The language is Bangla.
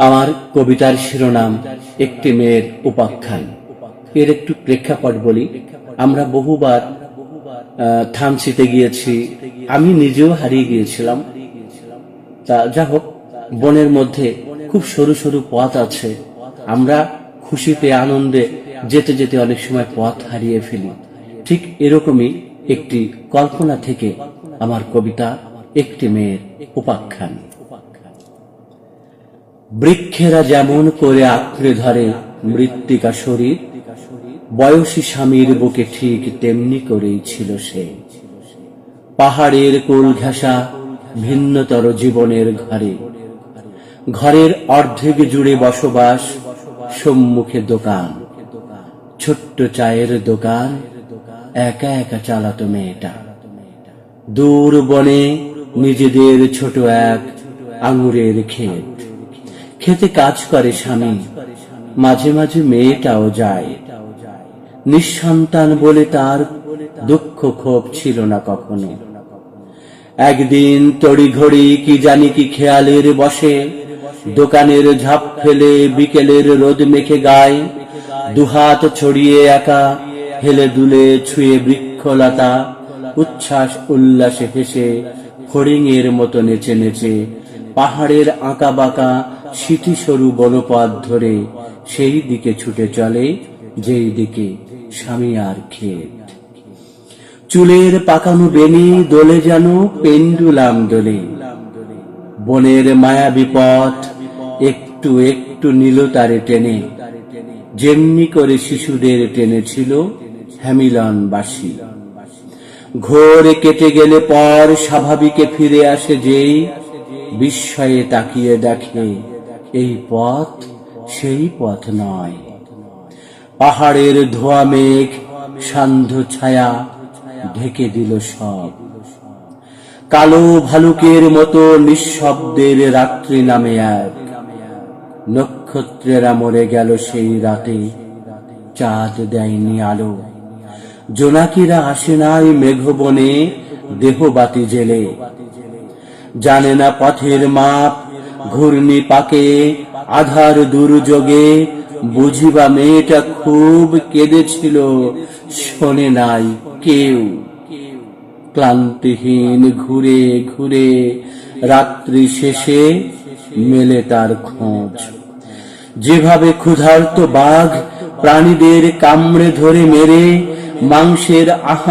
আমার কবিতার শিরোনাম একটি মেয়ের উপাখ্যান। এর একটু প্রেক্ষাপট বলি। আমরা বহুবার থানচিতে গিয়েছি, আমি নিজেও হারিয়ে গিয়েছিলাম। তা যা হোক, বনের মধ্যে খুব সরু সরু পথ আছে। আমরা খুশিতে আনন্দে যেতে যেতে অনেক সময় পথ হারিয়ে ফেলি। ঠিক এরকমই একটি কল্পনা থেকে আমার কবিতা একটি মেয়ের উপাখ্যান। বৃক্ষেরা যেমন করে আঁকড়ে ধরে মৃত্তিকা শরীর, বয়সী স্বামীর বুকে ঠিক তেমনি করেই ছিল সে। পাহাড়ের কোল ঘেঁষা ভিন্নতর জীবনের ঘরে, ঘরের অর্ধেক জুড়ে বসবাস, সম্মুখে দোকান, ছোট্ট চায়ের দোকান একা একা চালাতো মেয়েটা। দূর বনে নিজেদের ছোট এক আঙুরের ক্ষেত, খেতে কাজ করে স্বামী, মাঝে মাঝে মেয়েটাও যায়। নিঃসন্তান বলে তার দুঃখ ক্ষোভ ছিল না কখনো। একদিন তড়িঘড়ি কি জানি কি খেয়ালের বসে, দোকানের ঝাঁপ ফেলে বিকেলের রোদ মেখে গায়, দুহাত ছড়িয়ে একা হেলে দুলে ছুঁয়ে বৃক্ষলতা, উচ্ছ্বাস উল্লাসে হেসে ফড়িংয়ের মতো নেচে নেচে পাহাড়ের আঁকা বাঁকা সিঁথি সরু বনপথ ধরে সেই দিকে ছুটে চলে যেই দিকে স্বামী আর ক্ষেত। চুলের পাকানো বেনি দোলে যেন পেন্ডুলাম দোলে, বনের মায়াবী পথ একটু একটু নিল তারে টেনে, যেমনি করে শিশুদের টেনেছিল হ্যামিলনবাসী। ঘোর কেটে গেলে পর স্বাভাবিকে ফিরে আসে যেই, বিস্ময়ে তাকিয়ে দেখে এই পথ সেই পথ নয়। পাহাড়ের ধোয়া মেঘ সান্ধ্য ছায়া ঢেকে দিল সব, কালো ভালুকের মতো নিঃশব্দের রাত্রি নামে এক। নক্ষত্রেরা মরে গেল সেই রাতে, চাঁদ দেয়নি আলো, জোনাকিরা আসে নাই মেঘবনে দেহবাতি জেলে। জানে না পথের মাপ, ঘূর্ণি পাকে আধার দুর্যোগে, বুঝিবা মেয়েটা খুব কেঁদেছিল, শোনে নাই কেউ। ক্লান্তিহীন ঘুরে ঘুরে রাত্রি শেষে মেলে তার খোঁজ। যেভাবে ক্ষুধার্ত বাঘ প্রাণীদের কামড়ে ধরে মেরে মাংসের আহা